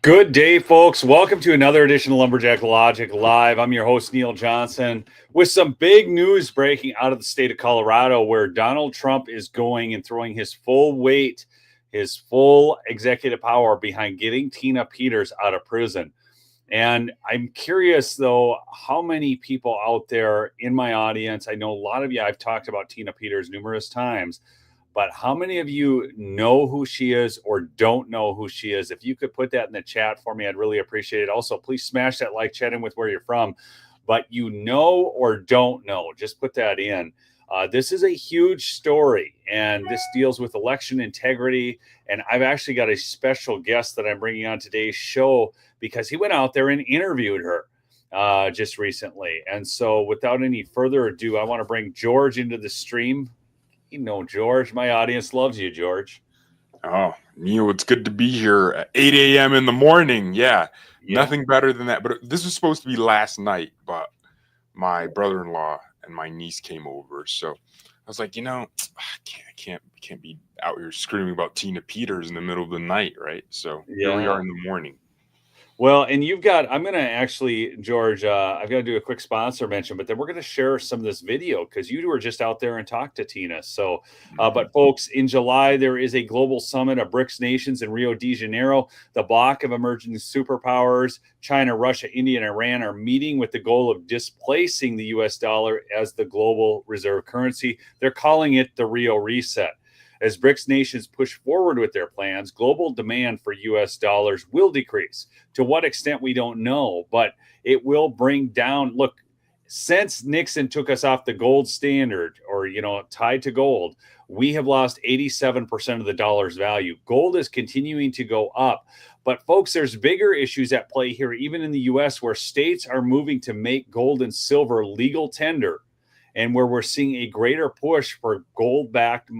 Good day, folks. Welcome to another edition of Lumberjack Logic Live. I'm your host, Neil Johnson, with some big news breaking out of the state of Colorado, where Donald Trump is going and throwing his full weight, his full executive power behind getting Tina Peters out of prison. And I'm curious, though, how many people out there in my audience, I know a lot of you, I've talked about Tina Peters numerous times, but how many of you know who she is or don't know who she is? If you could put that in the chat for me, I'd really appreciate it. Also, please smash that like, chat in with where you're from. But you know or don't know, just put that in. This is a huge story, and this deals with election integrity. And I've actually got a special guest that I'm bringing on today's show because he went out there and interviewed her just recently. And so without any further ado, I want to bring George into the stream. You know, George, my audience loves you, George. Oh, Neil, it's good to be here at 8 a.m. in the morning. Yeah, nothing better than that. But this was supposed to be last night, but my brother-in-law and my niece came over. So I was like, I can't be out here screaming about Tina Peters in the middle of the night, right? So here we are in the morning. Well, and I'm going to actually, George, I've got to do a quick sponsor mention, but then we're going to share some of this video because you were just out there and talked to Tina. So, but folks, in July, there is a global summit of BRICS nations in Rio de Janeiro. The bloc of emerging superpowers, China, Russia, India, and Iran, are meeting with the goal of displacing the US dollar as the global reserve currency. They're calling it the Rio Reset. As BRICS nations push forward with their plans, global demand for U.S. dollars will decrease. To what extent, we don't know, but it will bring down. Look, since Nixon took us off the gold standard, or, tied to gold, we have lost 87% of the dollar's value. Gold is continuing to go up. But folks, there's bigger issues at play here, even in the U.S., where states are moving to make gold and silver legal tender, and where we're seeing a greater push for gold-backed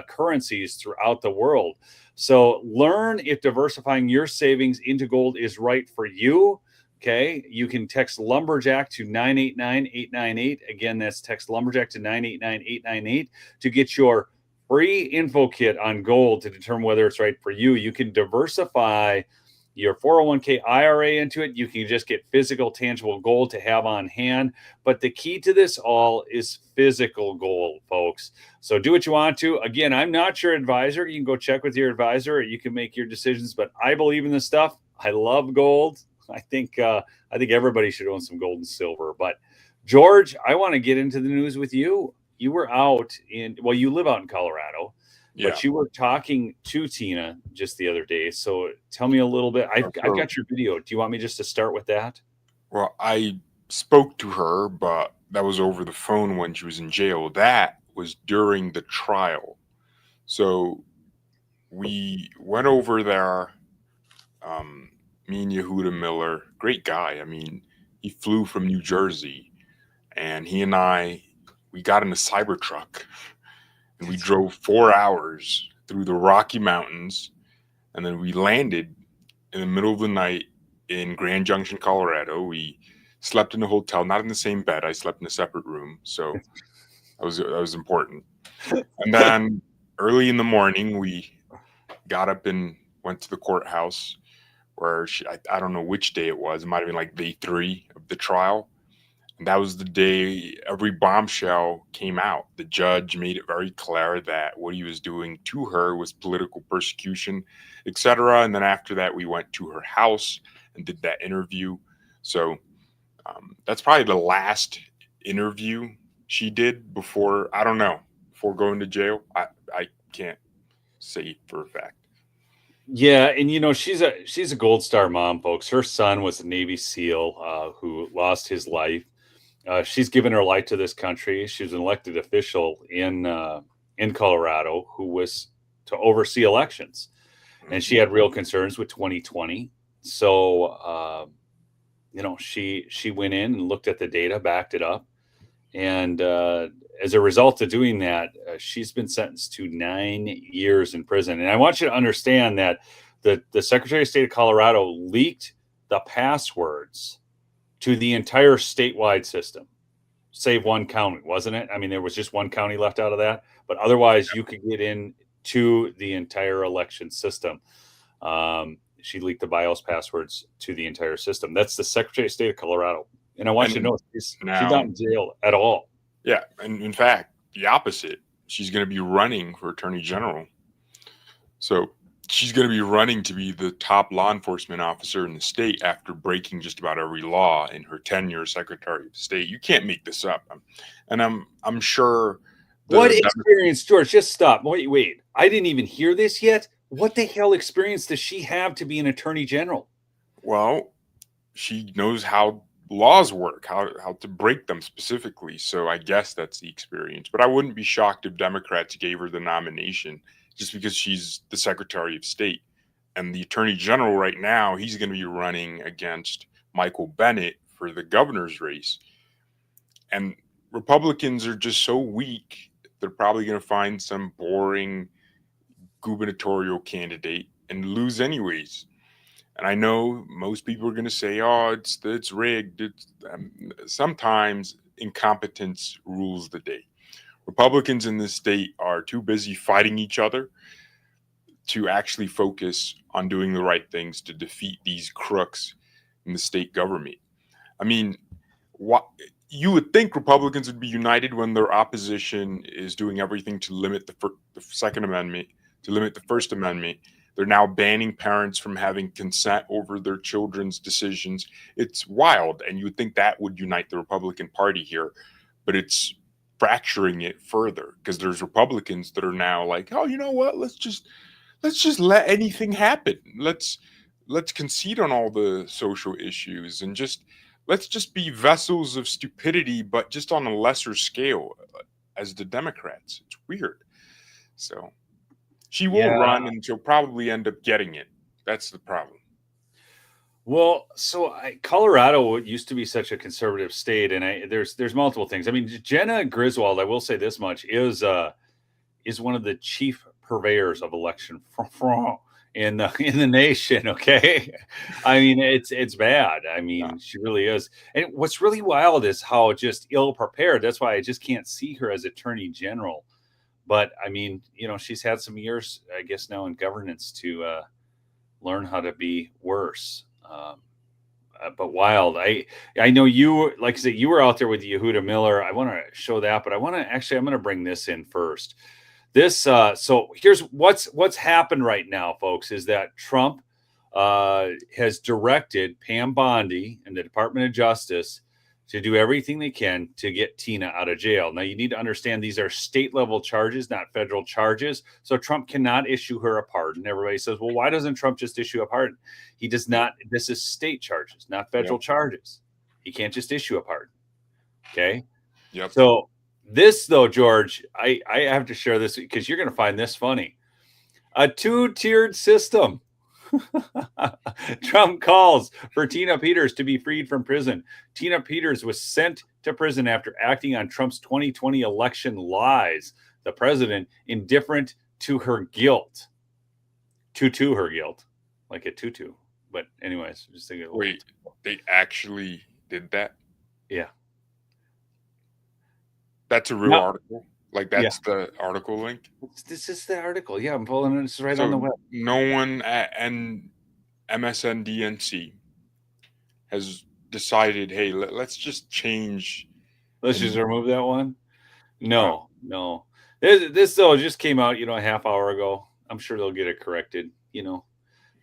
currencies throughout the world. So learn if diversifying your savings into gold is right for you. Okay, you can text Lumberjack to 989-898. Again, that's text Lumberjack to 989-898 to get your free info kit on gold to determine whether it's right for you. You can diversify your 401k IRA into it. You can just get physical, tangible gold to have on hand. But the key to this all is physical gold, folks. So do what you want to. Again, I'm not your advisor. You can go check with your advisor, or you can make your decisions. But I believe in this stuff. I love gold. I think everybody should own some gold and silver. But George, I want to get into the news with you. You were out you live out in Colorado. Yeah. But you were talking to Tina just the other day. So tell me a little bit. I've got your video. Do you want me just to start with that? Well, I spoke to her, but that was over the phone when she was in jail. That was during the trial. So we went over there, me and Yehuda Miller, great guy. I mean, he flew from New Jersey, and he and we got in a Cybertruck. And we drove 4 hours through the Rocky Mountains, and then we landed in the middle of the night in Grand Junction, Colorado. We slept in a hotel, not in the same bed. I slept in a separate room, so that was important. And then early in the morning, we got up and went to the courthouse, where I don't know which day it was. It might have been like day 3 of the trial. And that was the day every bombshell came out. The judge made it very clear that what he was doing to her was political persecution, etc. And then after that, we went to her house and did that interview. So that's probably the last interview she did before going to jail. I can't say for a fact. Yeah, and she's a Gold Star mom, folks. Her son was a Navy SEAL who lost his life. She's given her life to this country. She's an elected official in Colorado who was to oversee elections, and she had real concerns with 2020. So, she went in and looked at the data, backed it up, and as a result of doing that, she's been sentenced to 9 years in prison. And I want you to understand that the Secretary of State of Colorado leaked the passwords to the entire statewide system, save one county, wasn't it? I mean, there was just one county left out of that, but otherwise you could get into the entire election system. she leaked the BIOS passwords to the entire system. That's the Secretary of State of Colorado. And I want you to know she's not in jail at all. Yeah. And in fact, the opposite. She's going to be running for Attorney General. So she's going to be running to be the top law enforcement officer in the state after breaking just about every law in her tenure as Secretary of State. You can't make this up. And I'm sure. What experience, George? Just stop. Wait. I didn't even hear this yet. What the hell experience does she have to be an Attorney General? Well, she knows how laws work, how to break them specifically. So I guess that's the experience. But I wouldn't be shocked if Democrats gave her the nomination just because she's the Secretary of State. And the Attorney General right now, he's going to be running against Michael Bennet for the governor's race. And Republicans are just so weak, they're probably going to find some boring gubernatorial candidate and lose anyways. And I know most people are going to say, "Oh, it's rigged." Sometimes incompetence rules the day. Republicans in this state are too busy fighting each other to actually focus on doing the right things to defeat these crooks in the state government. I mean, what you would think Republicans would be united when their opposition is doing everything to limit the Second Amendment, to limit the First Amendment. They're now banning parents from having consent over their children's decisions. It's wild, and you would think that would unite the Republican Party here, but it's fracturing it further because there's Republicans that are now like, "Oh, you know what? Let's just let anything happen. Let's concede on all the social issues and let's just be vessels of stupidity, but just on a lesser scale as the Democrats." It's weird. So she will run, and she'll probably end up getting it. That's the problem. Well, so Colorado used to be such a conservative state, and there's multiple things. I mean, Jenna Griswold, I will say this much, is one of the chief purveyors of election fraud in the nation. Okay, I mean it's bad. I mean, she really is. And what's really wild is how just ill prepared. That's why I just can't see her as Attorney General. But I mean, she's had some years, I guess, now in governance to learn how to be worse. But wild. I know you, like I said, you were out there with Yehuda Miller. I want to show that, but I'm going to bring this in first. This so here's what's happened right now, folks, is that Trump has directed Pam Bondi and the Department of Justice to do everything they can to get Tina out of jail. Now, you need to understand these are state level charges, not federal charges. So Trump cannot issue her a pardon. Everybody says, well, why doesn't Trump just issue a pardon? He does not. This is state charges, not federal charges. He can't just issue a pardon. Okay. Yep. So this, though, George, I have to share this because you're going to find this funny. A two-tiered system. Trump calls for Tina Peters to be freed from prison. Tina Peters was sent to prison after acting on Trump's 2020 election lies. The president, indifferent to her guilt, to her guilt, like a tutu. But anyways, just thinking. Wait, they actually did that? Yeah. That's a real article? Like, that's the article link? This is the article. Yeah, I'm pulling it. It's right on the web. No one at MSNDNC has decided, hey, let's just change. Let's just remove that one? No. This, though, just came out, a half hour ago. I'm sure they'll get it corrected.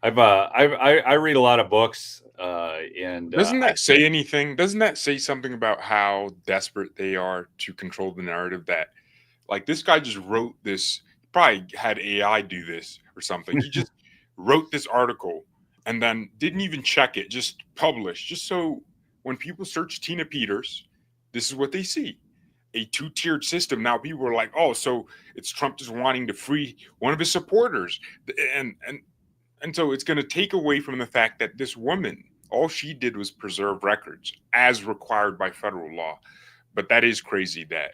I read a lot of books, and doesn't that say anything? Doesn't that say something about how desperate they are to control the narrative? That, like, this guy just wrote this, probably had AI do this or something. He just wrote this article and then didn't even check it, just published, just so when people search Tina Peters, this is what they see. A two-tiered system. Now people are like, oh, so it's Trump just wanting to free one of his supporters. And so it's going to take away from the fact that this woman, all she did was preserve records as required by federal law. But that is crazy that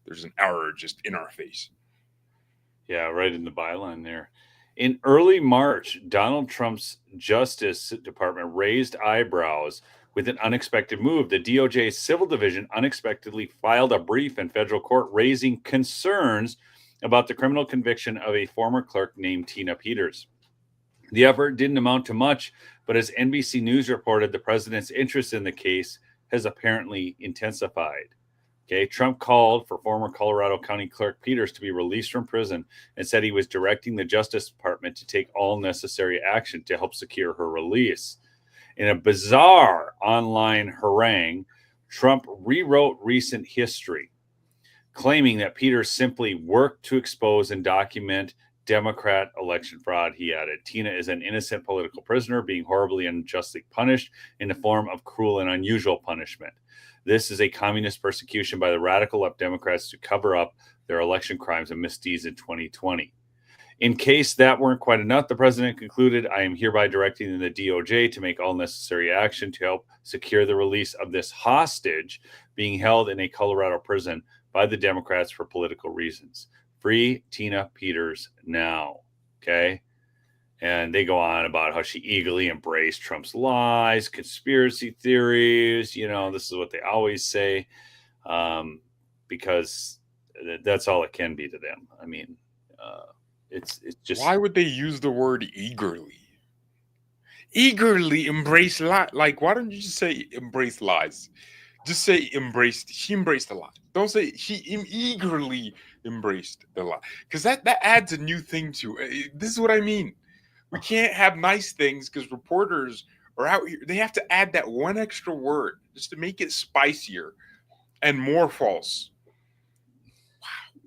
there's an error just in our face. Yeah, right in the byline there. In early March, Donald Trump's Justice Department raised eyebrows with an unexpected move. The DOJ Civil Division unexpectedly filed a brief in federal court raising concerns about the criminal conviction of a former clerk named Tina Peters. The effort didn't amount to much, but as NBC News reported, the president's interest in the case has apparently intensified. Okay, Trump called for former Colorado County Clerk Peters to be released from prison and said he was directing the Justice Department to take all necessary action to help secure her release. In a bizarre online harangue, Trump rewrote recent history, claiming that Peters simply worked to expose and document Democrat election fraud. He added, Tina is an innocent political prisoner being horribly and unjustly punished in the form of cruel and unusual punishment. This is a communist persecution by the radical left Democrats to cover up their election crimes and misdeeds in 2020. In case that weren't quite enough, the president concluded, I am hereby directing the DOJ to make all necessary action to help secure the release of this hostage being held in a Colorado prison by the Democrats for political reasons. Free Tina Peters now. Okay. And they go on about how she eagerly embraced Trump's lies, conspiracy theories. You know, this is what they always say, because that's all it can be to them. I mean, it's just. Why would they use the word eagerly? Eagerly embrace lies. Like, why don't you just say embrace lies? Just say embraced. She embraced the lie. Don't say she eagerly embraced the lie, because that adds a new thing to it. This is what I mean. We can't have nice things because reporters are out here. They have to add that one extra word just to make it spicier and more false. Wow.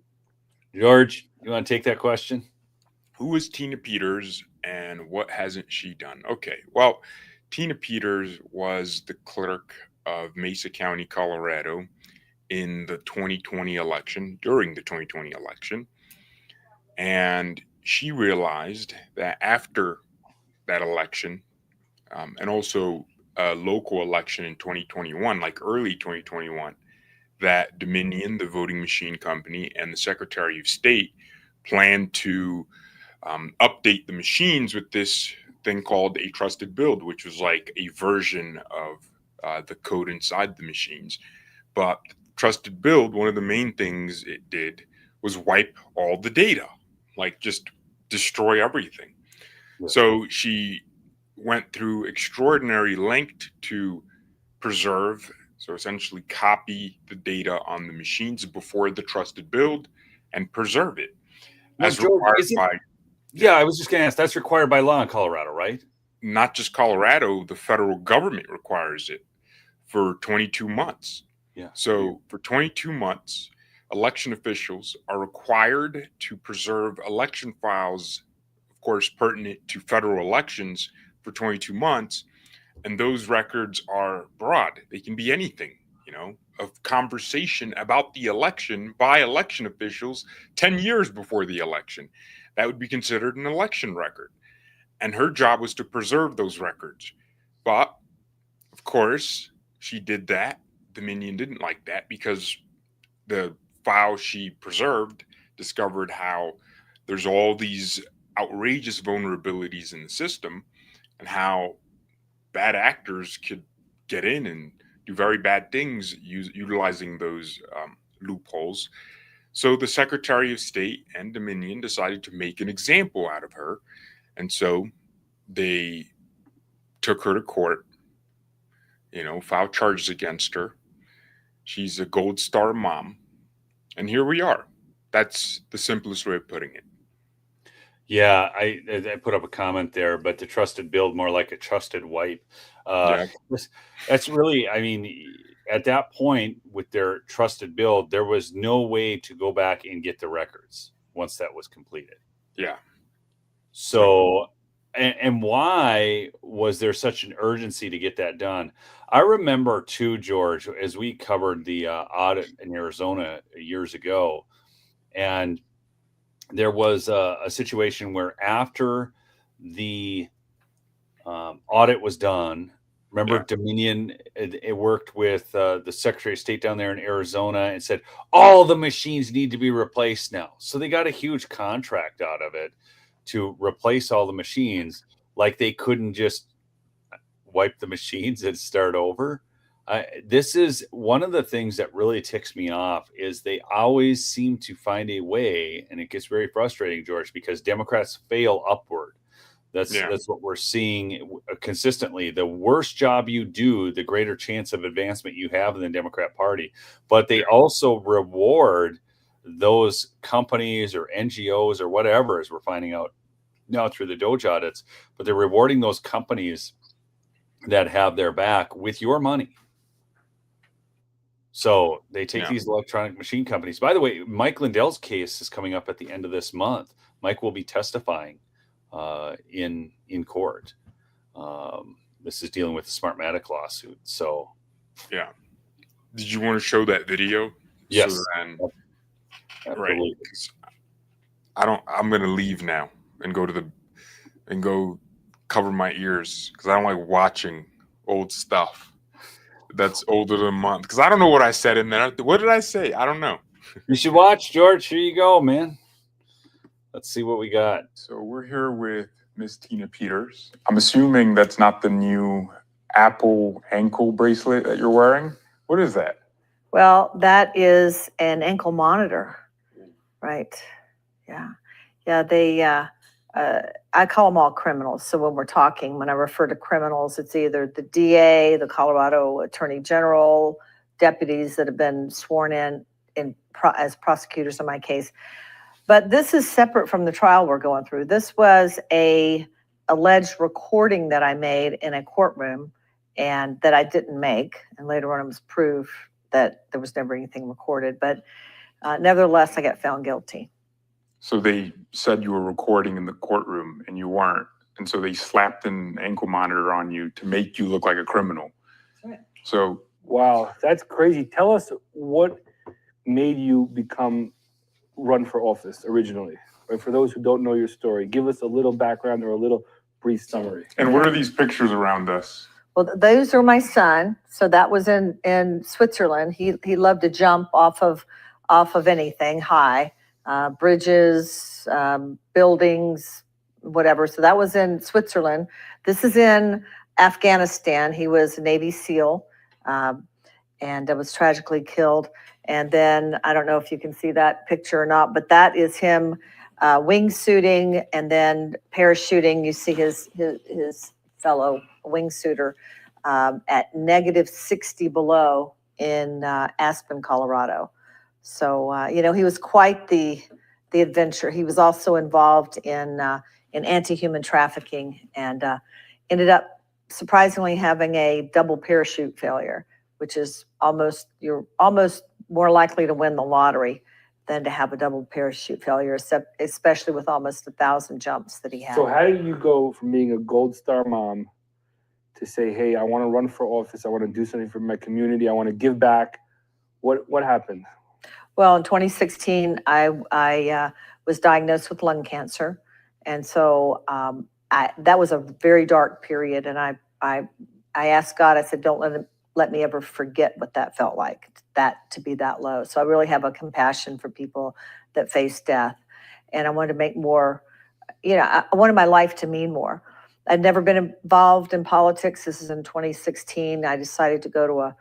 George, you want to take that question? Who is Tina Peters and what hasn't she done? Okay, well, Tina Peters was the clerk of Mesa County, Colorado in the 2020 election, during the 2020 election. And she realized that after that election, and also a local election in 2021, like early 2021, that Dominion, the voting machine company, and the Secretary of State planned to update the machines with this thing called a trusted build, which was like a version of the code inside the machines. But trusted build, one of the main things it did was wipe all the data, like just destroy everything. Yeah. So she went through extraordinary length to preserve, so essentially copy the data on the machines before the trusted build and preserve it. As required by. Yeah, I was just going to ask, that's required by law in Colorado, right? Not just Colorado, the federal government requires it for 22 months. Yeah. So for 22 months, election officials are required to preserve election files, of course, pertinent to federal elections for 22 months. And those records are broad. They can be anything, you know, of conversation about the election by election officials 10 years before the election. That would be considered an election record. And her job was to preserve those records. But, of course, she did that. Dominion didn't like that because the file she preserved discovered how there's all these outrageous vulnerabilities in the system and how bad actors could get in and do very bad things utilizing those loopholes. So the Secretary of State and Dominion decided to make an example out of her. And so they took her to court, you know, filed charges against her. She's a Gold Star mom. And here we are. That's the simplest way of putting it. Yeah, I put up a comment there, but the trusted build more like a trusted wipe. That's really, I mean, at that point with their trusted build, there was no way to go back and get the records once that was completed. Yeah. So, and why was there such an urgency to get that done? I remember too, George, as we covered the audit in Arizona years ago, and there was a situation where after the audit was done, remember Dominion, it worked with the Secretary of State down there in Arizona and said, all the machines need to be replaced now. So they got a huge contract out of it to replace all the machines. Like they couldn't just wipe the machines and start over. This is one of the things that really ticks me off is they always seem to find a way, and it gets very frustrating, George, because Democrats fail upward. That's what we're seeing consistently. The worse job you do, the greater chance of advancement you have in the Democrat Party. But they also reward those companies or NGOs or whatever, as we're finding out now through the DOJ audits, but they're rewarding those companies that have their back with your money. So they take these electronic machine companies. By the way, Mike Lindell's case is coming up at the end of this month. Mike will be testifying in court. This is dealing with the Smartmatic lawsuit. So, yeah. Did you want to show that video? Yes. So then, right. I'm going to leave now and go cover my ears because I don't like watching old stuff that's older than a month. Because I don't know what I said in there. What did I say? I don't know. You should watch, George. Here you go, man. Let's see what we got. So we're here with Miss Tina Peters. I'm assuming that's not the new Apple ankle bracelet that you're wearing. What is that? Well, that is an ankle monitor, right? Yeah. Yeah, they, I call them all criminals. So when we're talking, when I refer to criminals, it's either the DA, the Colorado Attorney General, deputies that have been sworn in as prosecutors in my case. But this is separate from the trial we're going through. This was a alleged recording that I made in a courtroom and that I didn't make. And later on it was proved that there was never anything recorded. But nevertheless, I got found guilty. So they said you were recording in the courtroom and you weren't. And so they slapped an ankle monitor on you to make you look like a criminal. Right. So, wow, that's crazy. Tell us what made you run for office originally. Right? For those who don't know your story, give us a little background or a little brief summary. And what are these pictures around us? Well, those are my son. So that was in Switzerland. He loved to jump off of anything high, bridges, buildings, whatever. So that was in Switzerland. This is in Afghanistan. He was a Navy SEAL and was tragically killed. And then I don't know if you can see that picture or not, but that is him wingsuiting and then parachuting. You see his fellow wingsuiter at -60 below in Aspen, Colorado. So he was quite the adventure. He was also involved in anti-human trafficking and ended up surprisingly having a double parachute failure, which is you're almost more likely to win the lottery than to have a double parachute failure, especially with almost 1,000 jumps that he had. So how did you go from being a Gold Star mom to say, hey, I want to run for office, I want to do something for my community, I want to give back? What happened? Well, in 2016, I was diagnosed with lung cancer. And so that was a very dark period. And I asked God, I said, don't let me ever forget what that felt like, to be that low. So I really have a compassion for people that face death. And I wanted to make more, I wanted my life to mean more. I'd never been involved in politics. This is in 2016. I decided to go to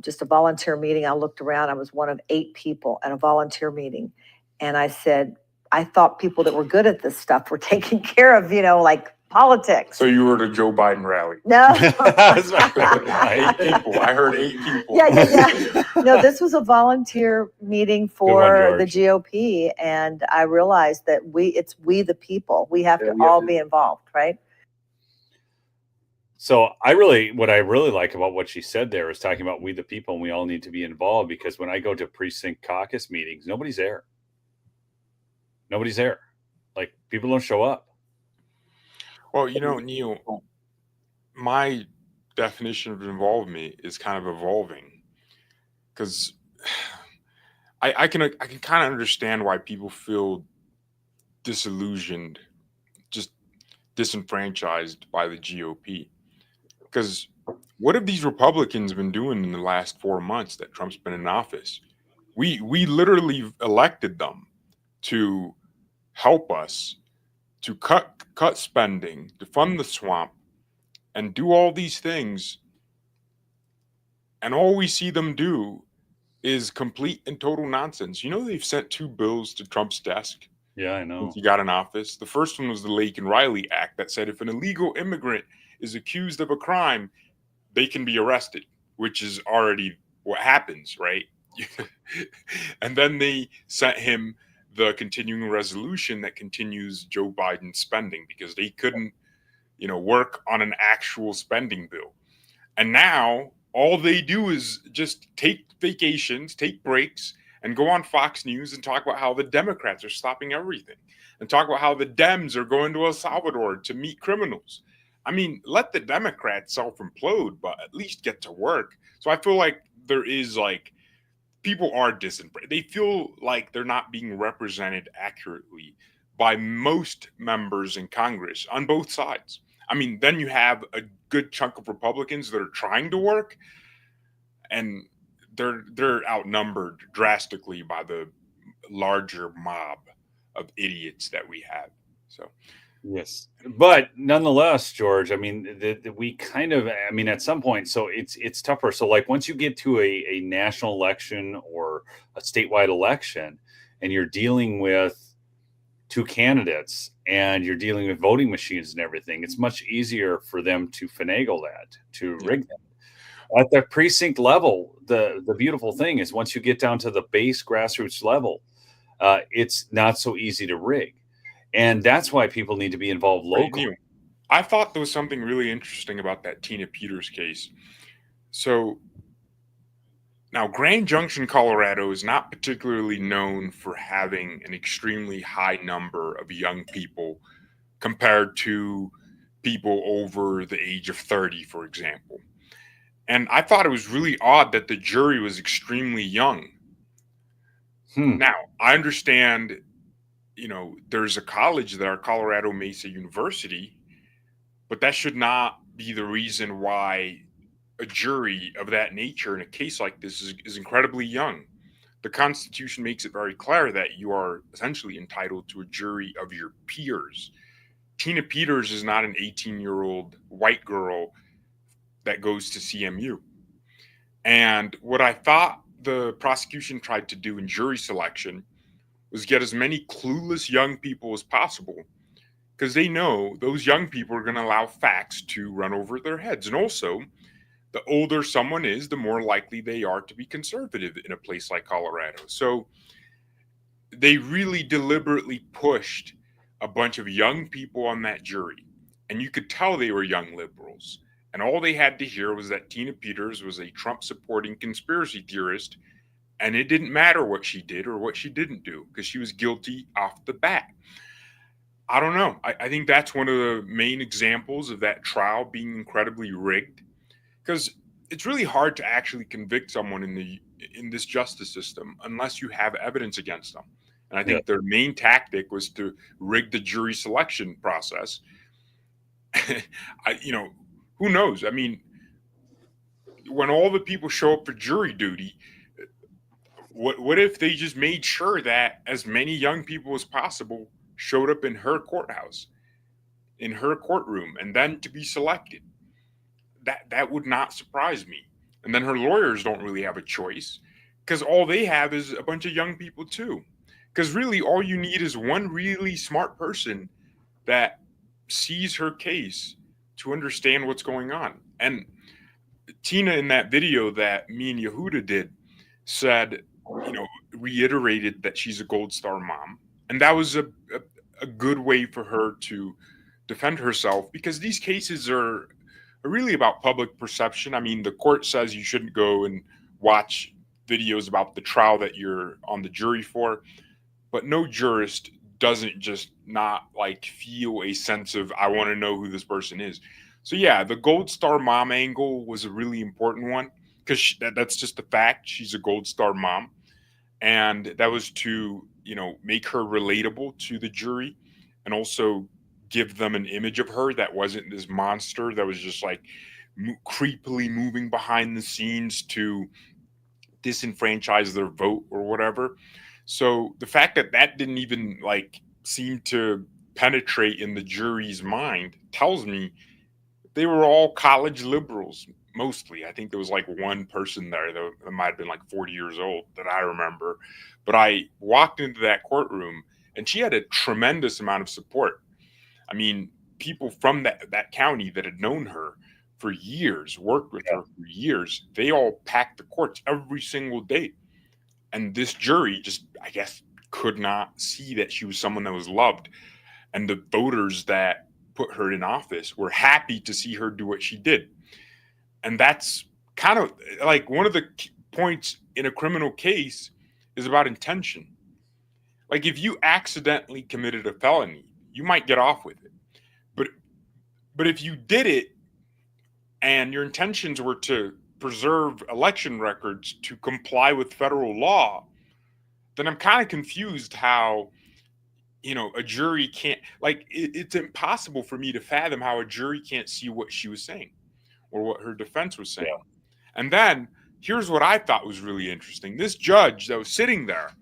just a volunteer meeting. I looked around. I was one of 8 people at a volunteer meeting. And I said, I thought people that were good at this stuff were taken care of, like politics. So you were at a Joe Biden rally? No. 8 people. I heard 8 people. Yeah. No, this was a volunteer meeting for the GOP. And I realized that it's we the people. We have to all be involved, right? So what I really like about what she said there is talking about we the people and we all need to be involved, because when I go to precinct caucus meetings, nobody's there. Nobody's there. Like, people don't show up. Well, Neil, my definition of involvement is kind of evolving, because I can kind of understand why people feel disillusioned, just disenfranchised by the GOP. Because what have these Republicans been doing in the last 4 months that Trump's been in office? We literally elected them to help us, to cut spending, to fund the swamp, and do all these things. And all we see them do is complete and total nonsense. They've sent 2 bills to Trump's desk Yeah, I know. since he got in office. The first one was the Laken Riley Act that said if an illegal immigrant is accused of a crime, they can be arrested, which is already what happens, right? And then they sent him the continuing resolution that continues Joe Biden's spending because they couldn't, work on an actual spending bill. And now all they do is just take vacations, take breaks, and go on Fox News and talk about how the Democrats are stopping everything and talk about how the Dems are going to El Salvador to meet criminals. I mean, let the Democrats self implode, but at least get to work. So I feel like there is people are disempowered. They feel like they're not being represented accurately by most members in Congress on both sides. I mean, then you have a good chunk of Republicans that are trying to work, and they're outnumbered drastically by the larger mob of idiots that we have. So Yes, but nonetheless, George, I mean, we kind of, I mean, at some point, so it's tougher. So, like, once you get to a national election or a statewide election, and you're dealing with two candidates, and you're dealing with voting machines and everything, it's much easier for them to finagle that, to rig them. At the precinct level, the beautiful thing is once you get down to the base grassroots level, it's not so easy to rig. And that's why people need to be involved Right, locally. Neil, I thought there was something really interesting about that Tina Peters case. So now, Grand Junction, Colorado is not particularly known for having an extremely high number of young people compared to people over the age of 30, for example. And I thought it was really odd that the jury was extremely young. Now, I understand, there's a college there, Colorado Mesa University, but that should not be the reason why a jury of that nature in a case like this is incredibly young. The Constitution makes it very clear that you are essentially entitled to a jury of your peers. Tina Peters is not an 18-year-old white girl that goes to CMU. And what I thought the prosecution tried to do in jury selection was get as many clueless young people as possible because they know those young people are going to allow facts to run over their heads. And also, the older someone is, the more likely they are to be conservative in a place like Colorado. So they really deliberately pushed a bunch of young people on that jury. And you could tell they were young liberals. And all they had to hear was that Tina Peters was a Trump supporting conspiracy theorist. And it didn't matter what she did or what she didn't do because she was guilty off the bat. I don't know. I think that's one of the main examples of that trial being incredibly rigged because it's really hard to actually convict someone in this justice system unless you have evidence against them. And I think their main tactic was to rig the jury selection process. Who knows? I mean, when all the people show up for jury duty, what if they just made sure that as many young people as possible showed up in her courthouse, in her courtroom, and then to be selected? That would not surprise me. And then her lawyers don't really have a choice because all they have is a bunch of young people too. Because really all you need is one really smart person that sees her case to understand what's going on. And Tina, in that video that me and Yehuda did, said, reiterated that she's a Gold Star mom. And that was a good way for her to defend herself because these cases are really about public perception. I mean, the court says you shouldn't go and watch videos about the trial that you're on the jury for, but no jurist doesn't just not feel a sense of, I want to know who this person is. So yeah, the Gold Star mom angle was a really important one because that's just the fact. She's a Gold Star mom. And that was to, make her relatable to the jury and also give them an image of her that wasn't this monster that was just creepily moving behind the scenes to disenfranchise their vote or whatever. So the fact that didn't even seem to penetrate in the jury's mind tells me they were all college liberals mostly. I think there was one person there that might have been 40 years old that I remember. But I walked into that courtroom and she had a tremendous amount of support. I mean, people from that county that had known her for years, worked with her for years, they all packed the courts every single day. And this jury just, I guess, could not see that she was someone that was loved. And the voters that put her in office were happy to see her do what she did. And that's kind of like one of the points in a criminal case is about intention. Like if you accidentally committed a felony, you might get off with it. But if you did it and your intentions were to preserve election records to comply with federal law, then I'm kind of confused how, a jury can't, like, it's impossible for me to fathom how a jury can't see what she was saying or what her defense was saying. Yeah. And then here's what I thought was really interesting. This judge that was sitting there,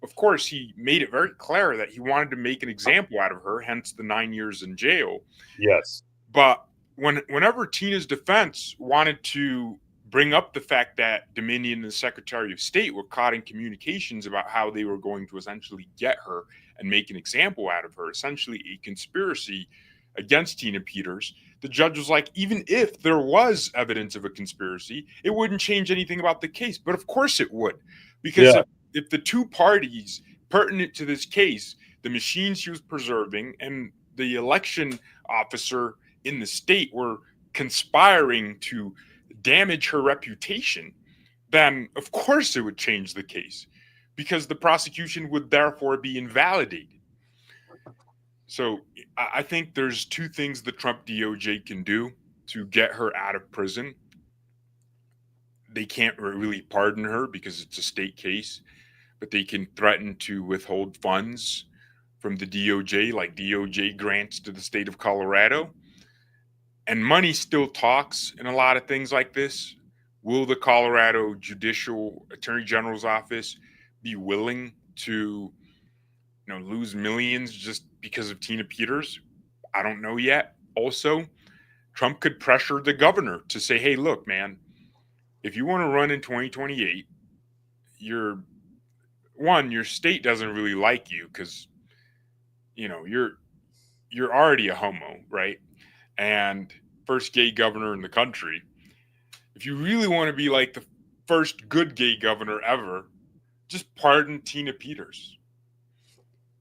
of course, he made it very clear that he wanted to make an example out of her, hence the 9 years in jail. Yes. But whenever Tina's defense wanted to bring up the fact that Dominion and the Secretary of State were caught in communications about how they were going to essentially get her and make an example out of her, essentially a conspiracy against Tina Peters, the judge was like, even if there was evidence of a conspiracy, it wouldn't change anything about the case. But of course it would, because if the two parties pertinent to this case, the machine she was preserving and the election officer in the state were conspiring to damage her reputation, then of course it would change the case, because the prosecution would therefore be invalidated. So I think there's two things the Trump DOJ can do to get her out of prison. They can't really pardon her because it's a state case, but they can threaten to withhold funds from the DOJ, like DOJ grants to the state of Colorado. And money still talks in a lot of things like this. Will the Colorado Judicial Attorney General's office be willing to, lose millions just because of Tina Peters? I don't know yet. Also, Trump could pressure the governor to say, hey, look, man, if you want to run in 2028, your state doesn't really like you because, you're already a homo, right? And first gay governor in the country. If you really want to be like the first good gay governor ever, just pardon Tina Peters.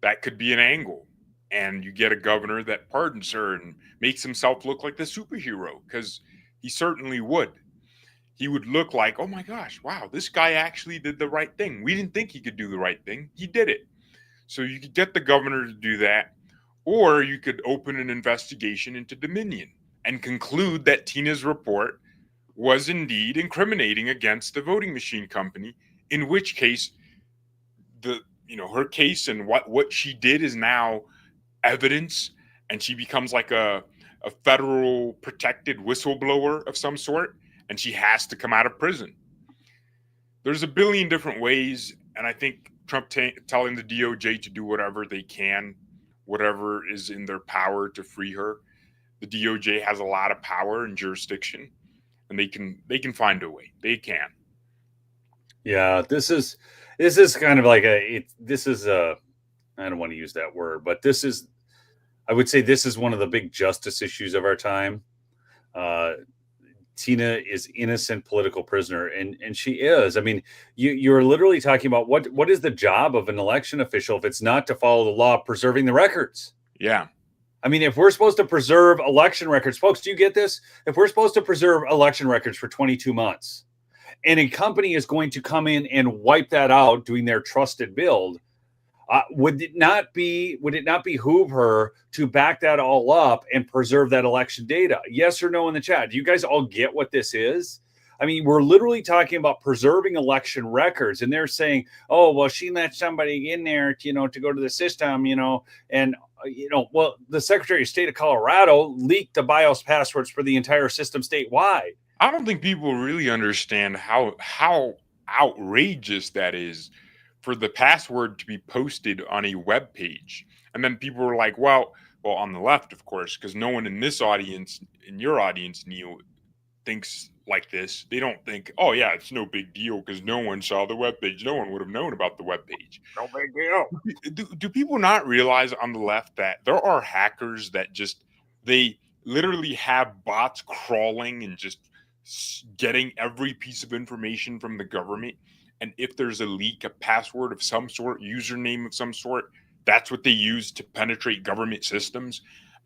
That could be an angle. And you get a governor that pardons her and makes himself look like the superhero, because he certainly would. He would look like, oh my gosh, wow, this guy actually did the right thing. We didn't think he could do the right thing. He did it. So you could get the governor to do that, or you could open an investigation into Dominion and conclude that Tina's report was indeed incriminating against the voting machine company, in which case her case and what she did is now evidence, and she becomes like a federal protected whistleblower of some sort, and she has to come out of prison. There's a billion different ways, and I think Trump telling the DOJ to do whatever they can, whatever is in their power to free her. The DOJ has a lot of power and jurisdiction, and they can find a way. They can. Yeah, this is kind of like I don't want to use that word, but I would say this is one of the big justice issues of our time. Tina is innocent political prisoner, and she is. I mean, you're literally talking about what is the job of an election official if it's not to follow the law, preserving the records? Yeah. I mean, if we're supposed to preserve election records, folks, do you get this? If we're supposed to preserve election records for 22 months, and a company is going to come in and wipe that out doing their trusted build, would it not behoove her to back that all up and preserve that election data? Yes or no in the chat. Do you guys all get what this is? I mean, we're literally talking about preserving election records, and they're saying, oh, well, she let somebody in there, to go to the system, and well, the Secretary of State of Colorado leaked the BIOS passwords for the entire system statewide. I don't think people really understand how outrageous that is for the password to be posted on a web page. And then people were like, well, on the left, of course, because no one in this audience, in your audience, Neil, thinks like this. They don't think, oh yeah, it's no big deal because no one saw the webpage. No one would have known about the webpage. No big deal. Do people not realize on the left that there are hackers that they literally have bots crawling and just getting every piece of information from the government? And if there's a leak, a password of some sort, username of some sort, that's what they use to penetrate government systems.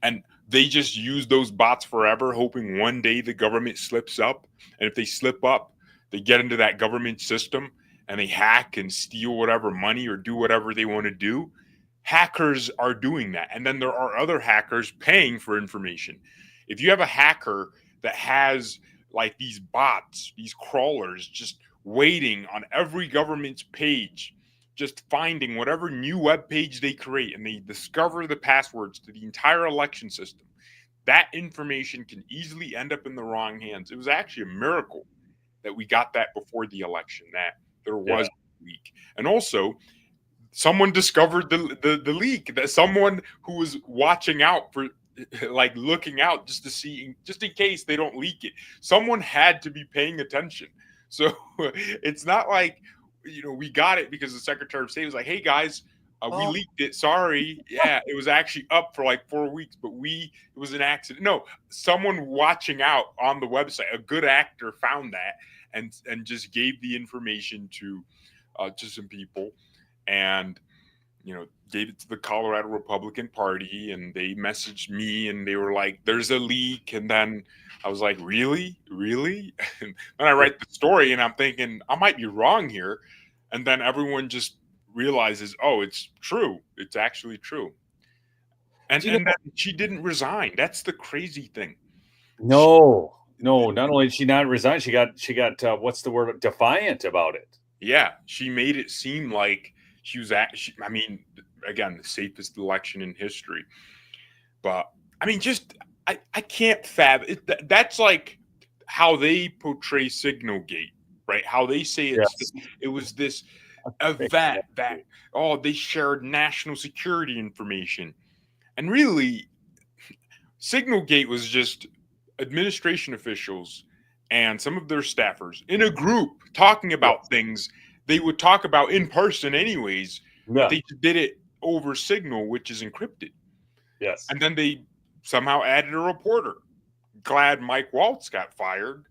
And they just use those bots forever, hoping one day the government slips up. And if they slip up, they get into that government system and they hack and steal whatever money or do whatever they want to do. Hackers are doing that. And then there are other hackers paying for information. If you have a hacker that has like these bots, these crawlers just waiting on every government's page, just finding whatever new web page they create, and they discover the passwords to the entire election system, that information can easily end up in the wrong hands. It was actually a miracle that we got that before the election, that there was a leak. And also, someone discovered the leak, that someone who was watching out for, like looking out just to see, just in case they don't leak it. Someone had to be paying attention. So it's not like, we got it because the Secretary of State was like, hey guys, we leaked it. Sorry. Yeah, it was actually up for like 4 weeks, but it was an accident. No, someone watching out on the website, a good actor found that and just gave the information to some people, and gave it to the Colorado Republican Party, and they messaged me and they were like, there's a leak. And then I was like, really? And then I write the story and I'm thinking, I might be wrong here. And then everyone just realizes, oh, it's true. It's actually true. And then she didn't resign. That's the crazy thing. No, not only did she not resign, she got what's the word? Defiant about it. Yeah, she made it seem like she was again, the safest election in history. But I can't fathom it. That's like how they portray Signalgate, right? How they say it was this event that they shared national security information, and really, Signalgate was just administration officials and some of their staffers in a group talking about things they would talk about in person anyways. But they did it over Signal, which is encrypted. Yes. And then they somehow added a reporter. Glad Mike Waltz got fired.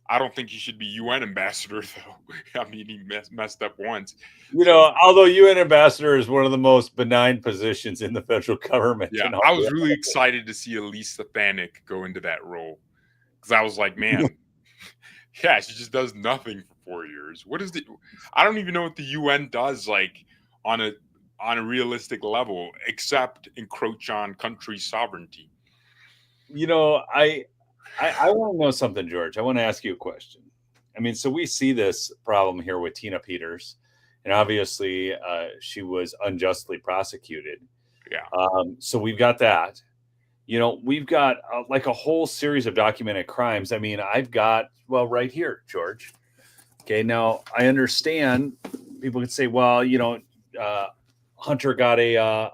I don't think he should be UN ambassador, though. I mean, he messed up once. Although UN ambassador is one of the most benign positions in the federal government. Yeah, I was really excited to see Elise Stefanik go into that role, because I was like, man, yeah, she just does nothing for 4 years. What is I don't even know what the UN does, like, on a realistic level, except encroach on country sovereignty. I want to know something, George. I want to ask you a question. So we see this problem here with Tina Peters, and obviously she was unjustly prosecuted. Yeah. So we've got that. We've got like a whole series of documented crimes. I've got, right here, George. Okay, now I understand people could say, well, Hunter got a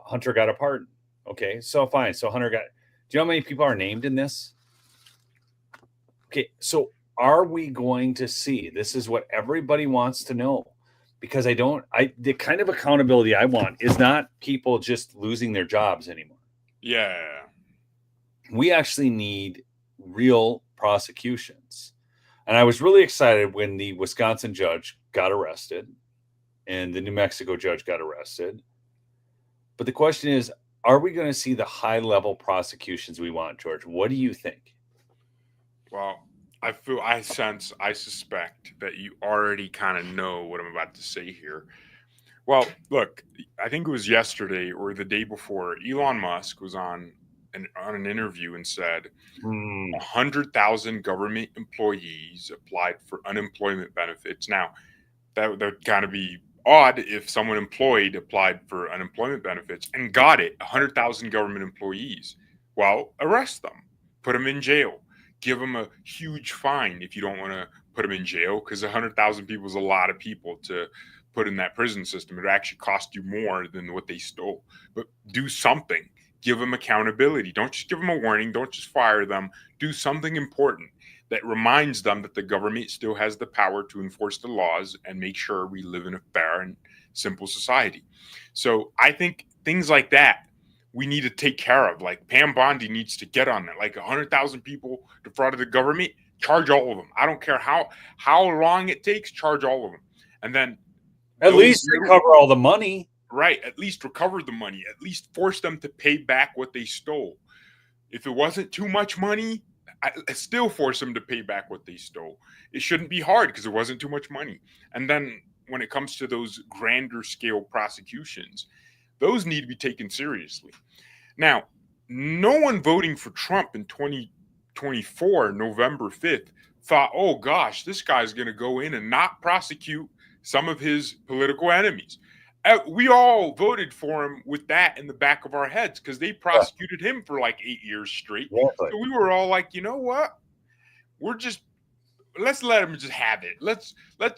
pardon. Okay, so fine. So Hunter got. Do you know how many people are named in this? Okay, so are we going to see? This is what everybody wants to know, because the kind of accountability I want is not people just losing their jobs anymore. Yeah. We actually need real prosecutions. And I was really excited when the Wisconsin judge got arrested and the New Mexico judge got arrested. But the question is, are we going to see the high-level prosecutions we want, George? What do you think? Well, I suspect that you already kind of know what I'm about to say here. Well, look, I think it was yesterday or the day before, Elon Musk was on an interview and said 100,000 government employees applied for unemployment benefits. Now, that would kind of be odd if someone employed applied for unemployment benefits and got it, 100,000 government employees. Well, arrest them, put them in jail, give them a huge fine if you don't want to put them in jail, because 100,000 people is a lot of people to put in that prison system. It actually cost you more than what they stole. But do something. Give them accountability. Don't just give them a warning. Don't just fire them. Do something important. that reminds them that the government still has the power to enforce the laws and make sure we live in a fair and simple society. So I think things like that we need to take care of. Like Pam Bondi needs to get on that. Like 100,000 people defrauded the government, charge all of them. I don't care how long it takes, charge all of them. And then At least recover all the money. Right. At least recover the money. At least force them to pay back what they stole. If it wasn't too much money, I still force them to pay back what they stole. It shouldn't be hard because it wasn't too much money. And then when it comes to those grander scale prosecutions, those need to be taken seriously. Now, no one voting for Trump in 2024, November 5th, thought, oh gosh, this guy's going to go in and not prosecute some of his political enemies. We all voted for him with that in the back of our heads because they prosecuted him for like 8 years straight. Exactly. So we were all like, you know what? Let's let him just have it. Let's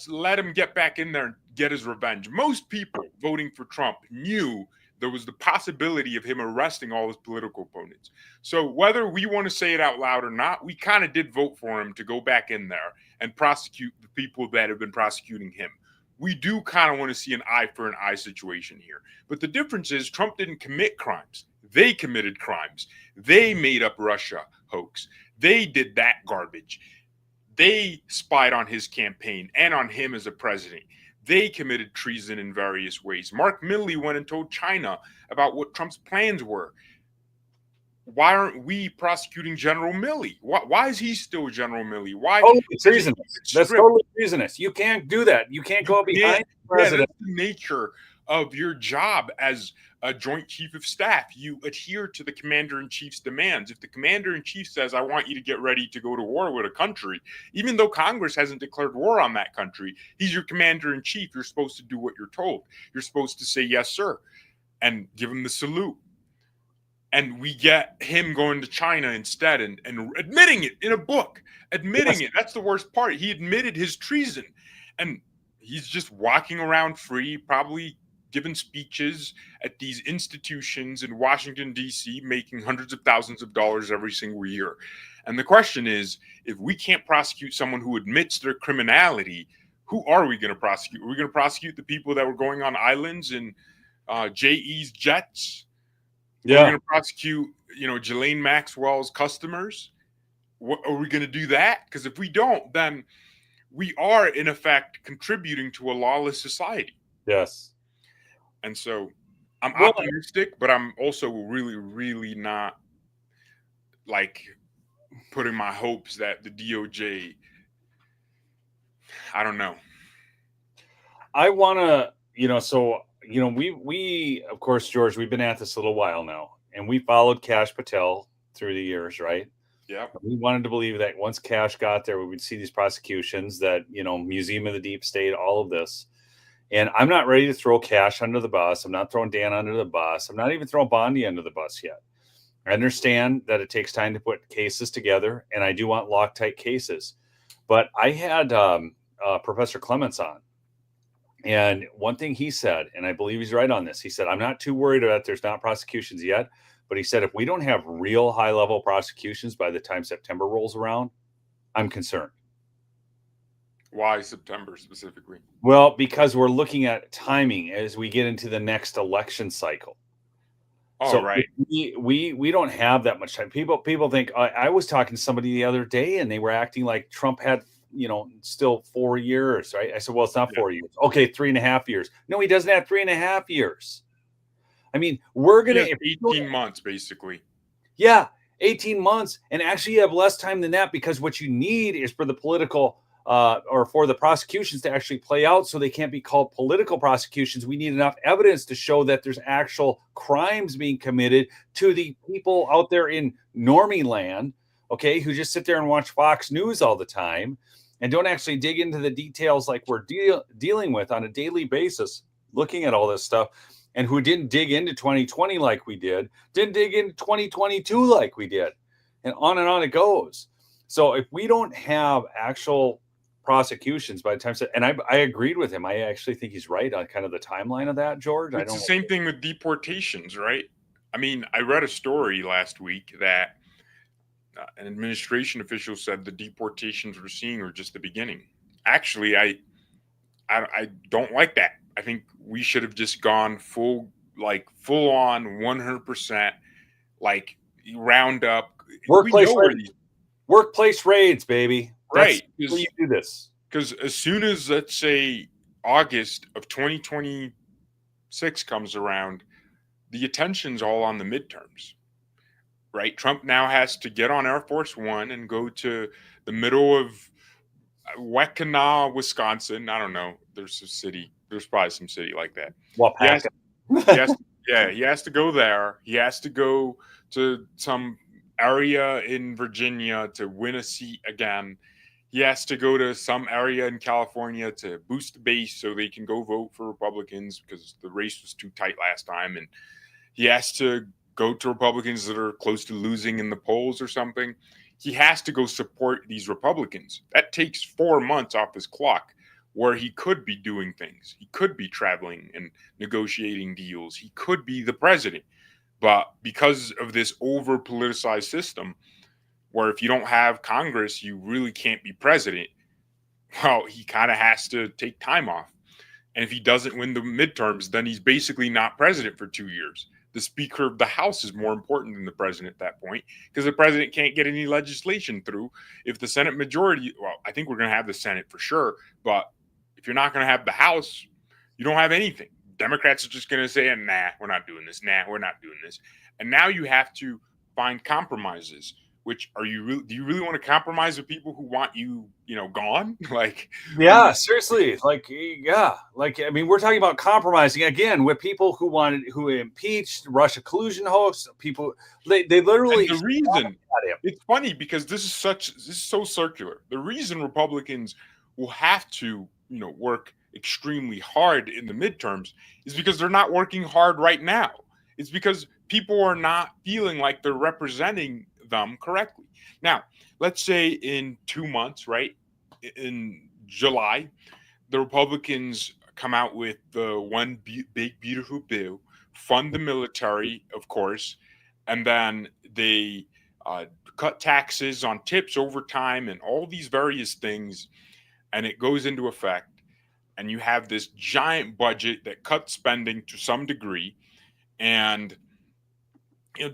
let him get back in there and get his revenge. Most people voting for Trump knew there was the possibility of him arresting all his political opponents. So whether we want to say it out loud or not, we kind of did vote for him to go back in there and prosecute the people that have been prosecuting him. We do kind of want to see an eye for an eye situation here. But the difference is Trump didn't commit crimes. They committed crimes. They made up Russia hoax. They did that garbage. They spied on his campaign and on him as a president. They committed treason in various ways. Mark Milley went and told China about what Trump's plans were. Why aren't we prosecuting General Milley? Why is he still General Milley? Why? Totally treasonous. That's totally treasonous. You can't do that. You can't go behind the president. That's the nature of your job as a Joint Chief of Staff. You adhere to the Commander-in-Chief's demands. If the Commander-in-Chief says, I want you to get ready to go to war with a country, even though Congress hasn't declared war on that country, he's your Commander-in-Chief. You're supposed to do what you're told. You're supposed to say, yes, sir, and give him the salute. And we get him going to China instead and admitting it in a book, admitting it. That's the worst part. He admitted his treason. And he's just walking around free, probably giving speeches at these institutions in Washington, D.C., making hundreds of thousands of dollars every single year. And the question is, if we can't prosecute someone who admits their criminality, who are we going to prosecute? Are we going to prosecute the people that were going on islands in JE's jets? Yeah. We're going to prosecute, Ghislaine Maxwell's customers. Are we going to do that? Because if we don't, then we are, in effect, contributing to a lawless society. Yes. And so I'm optimistic, but I'm also really, really not like putting my hopes that the DOJ, I don't know. I want to, we of course, George, we've been at this a little while now, and we followed Cash Patel through the years, right? Yeah. We wanted to believe that once Cash got there, we would see these prosecutions, that, Museum of the Deep State, all of this. And I'm not ready to throw Cash under the bus. I'm not throwing Dan under the bus. I'm not even throwing Bondi under the bus yet. I understand that it takes time to put cases together, and I do want Loctite cases. But I had Professor Clements on. And one thing he said, and I believe he's right on this, he said, I'm not too worried about there's not prosecutions yet, but he said, if we don't have real high-level prosecutions by the time September rolls around, I'm concerned. Why September specifically? Well, because we're looking at timing as we get into the next election cycle. Oh, so right. We don't have that much time. People think, I was talking to somebody the other day and they were acting like Trump had still 4 years, right? I said, well, it's not 4 years. Okay, 3.5 years. No, he doesn't have 3.5 years. I mean, we're going to 18 months, basically. Yeah, 18 months. And actually you have less time than that, because what you need is for the political or for the prosecutions to actually play out, so they can't be called political prosecutions. We need enough evidence to show that there's actual crimes being committed to the people out there in normie land, okay, who just sit there and watch Fox News all the time and don't actually dig into the details like we're dealing with on a daily basis, looking at all this stuff, and who didn't dig into 2020 like we did, didn't dig into 2022 like we did, and on it goes. So if we don't have actual prosecutions by the time, and I agreed with him, I actually think he's right on kind of the timeline of that, George. It's the same thing with deportations, right? I mean, I read a story last week that An administration official said the deportations we're seeing are just the beginning. Actually, I don't like that. I think we should have just gone full on 100%, like round up. We know where these workplace raids, baby. That's right where you do this. Because as soon as, let's say, August of 2026 comes around, the attention's all on the midterms, right? Trump now has to get on Air Force One and go to the middle of Waukena, Wisconsin. I don't know. There's a city. There's probably some city like that. Wapaka. He has to go there. He has to go to some area in Virginia to win a seat again. He has to go to some area in California to boost the base so they can go vote for Republicans because the race was too tight last time. And he has to go to Republicans that are close to losing in the polls or something. He has to go support these Republicans. That takes 4 months off his clock where he could be doing things. He could be traveling and negotiating deals. He could be the president. But because of this over-politicized system, where if you don't have Congress, you really can't be president, well, he kind of has to take time off. And if he doesn't win the midterms, then he's basically not president for 2 years. The Speaker of the House is more important than the president at that point because the president can't get any legislation through. If the Senate majority, well, I think we're going to have the Senate for sure, but if you're not going to have the House, you don't have anything. Democrats are just going to say, nah, we're not doing this. Nah, we're not doing this. And now you have to find compromises. Which do you really want to compromise with people who want you, gone? Yeah, seriously. I mean, we're talking about compromising again with people who impeached Russia collusion hoax. People, they literally. And the reason it's funny because this is so circular. The reason Republicans will have to, work extremely hard in the midterms is because they're not working hard right now. It's because people are not feeling like they're representing them correctly. Now, let's say in 2 months, right, in July, the Republicans come out with the one big, beautiful bill, fund the military, of course, and then they cut taxes on tips, overtime, and all these various things, and it goes into effect. And you have this giant budget that cuts spending to some degree, and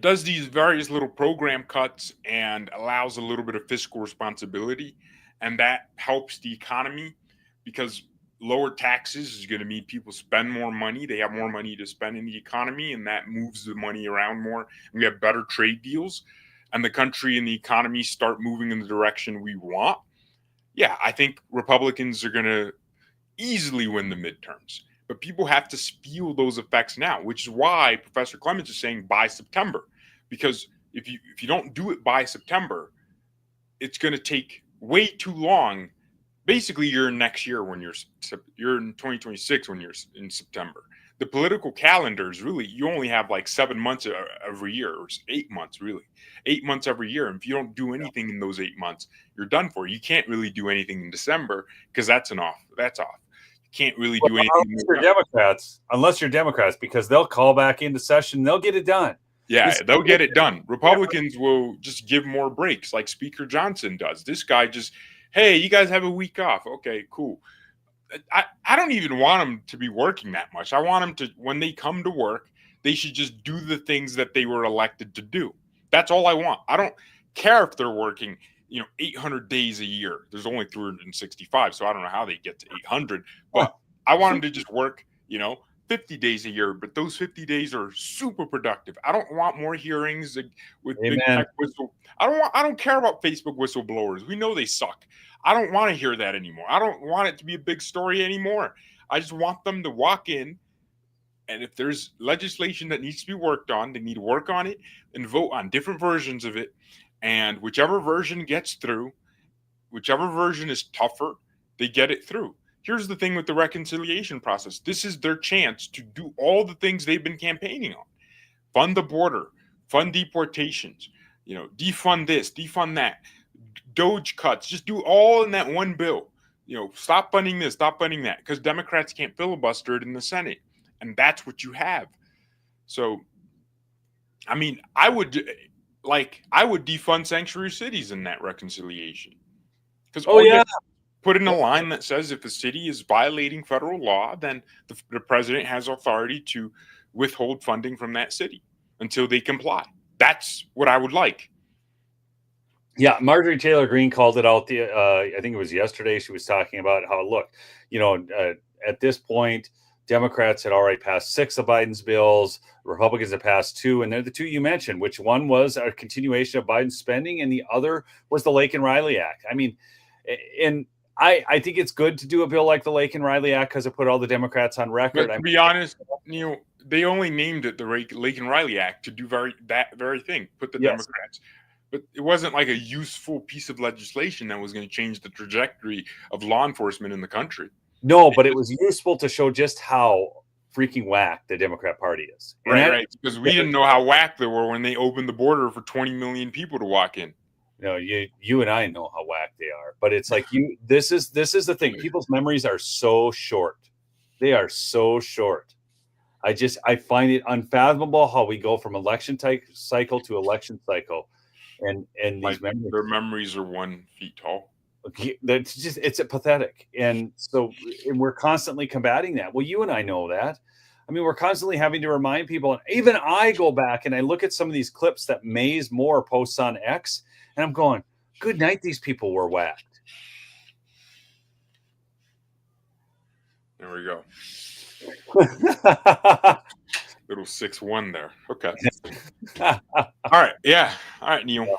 does these various little program cuts and allows a little bit of fiscal responsibility. And that helps the economy because lower taxes is going to mean people spend more money. They have more money to spend in the economy, and that moves the money around more. And we have better trade deals, and the country and the economy start moving in the direction we want. Yeah, I think Republicans are going to easily win the midterms. But people have to feel those effects now, which is why Professor Clements is saying by September. Because if you don't do it by September, it's going to take way too long. Basically, you're next year when you're in 2026 when you're in September. The political calendar is really, you only have like 7 months every year, or 8 months really. 8 months every year. And if you don't do anything in those 8 months, you're done for. You can't really do anything in December because that's off. Can't really do anything unless you're Democrats, because they'll call back into session. They'll get it done. Yeah, they'll get it done. Republicans will just give more breaks like Speaker Johnson does. This guy just, hey, you guys have a week off. Okay, cool. I don't even want them to be working that much. I want them to, when they come to work, they should just do the things that they were elected to do. That's all I want. I don't care if they're working 800 days a year. There's only 365, so I don't know how they get to 800, but I want them to just work, 50 days a year, but those 50 days are super productive. I don't want more hearings with big tech whistle. I don't care about Facebook whistleblowers. We know they suck. I don't want to hear that anymore. I don't want it to be a big story anymore. I just want them to walk in, and if there's legislation that needs to be worked on, they need to work on it and vote on different versions of it. And whichever version gets through, whichever version is tougher, they get it through. Here's the thing with the reconciliation process. This is their chance to do all the things they've been campaigning on. Fund the border, fund deportations, defund this, defund that, DOJ cuts, just do all in that one bill. Stop funding this, stop funding that, because Democrats can't filibuster it in the Senate. And that's what you have. So, I mean, I would... like, I would defund sanctuary cities in that reconciliation. Because Oh, yeah. put in a line that says if a city is violating federal law, then the president has authority to withhold funding from that city until they comply. That's what I would like. Yeah, Marjorie Taylor Greene called it out. I think it was yesterday. She was talking about how, look, at this point, Democrats had already passed 6 of Biden's bills. Republicans had passed 2, and they're the 2 you mentioned, which one was a continuation of Biden's spending, and the other was the Lake and Riley Act. I mean, and I think it's good to do a bill like the Lake and Riley Act because it put all the Democrats on record. But to be honest, they only named it the Lake and Riley Act to do that very thing, put the Democrats. But it wasn't like a useful piece of legislation that was going to change the trajectory of law enforcement in the country. No, but it was useful to show just how freaking whack the Democrat Party is. Right. Because we didn't know how whack they were when they opened the border for 20 million people to walk in. You and I know how whack they are, but it's like this is the thing. People's memories are so short. They are so short. I find it unfathomable how we go from election cycle to election cycle. And these their memories are 1 feet tall. It's pathetic. And so we're constantly combating that. Well, you and I know that. I mean, we're constantly having to remind people. And even I go back and I look at some of these clips that Maze Moore posts on X, and I'm going, good night, these people were whacked. There we go. Little 6-1 there. Okay. All right. Yeah. All right, Neil.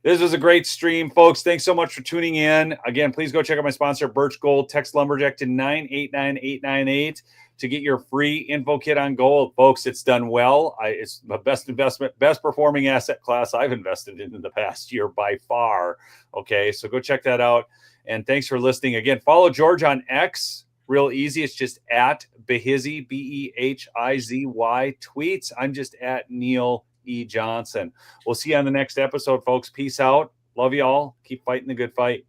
This was a great stream, folks. Thanks so much for tuning in. Again, please go check out my sponsor, Birch Gold. Text Lumberjack to 989898 to get your free info kit on gold. Folks, it's done well. It's the best investment, best performing asset class I've invested in the past year by far. Okay, so go check that out. And thanks for listening. Again, follow George on X. Real easy. It's just at Behizzy, Behizy tweets. I'm just at Neil E. Johnson. We'll see you on the next episode, folks. Peace out. Love you all. Keep fighting the good fight.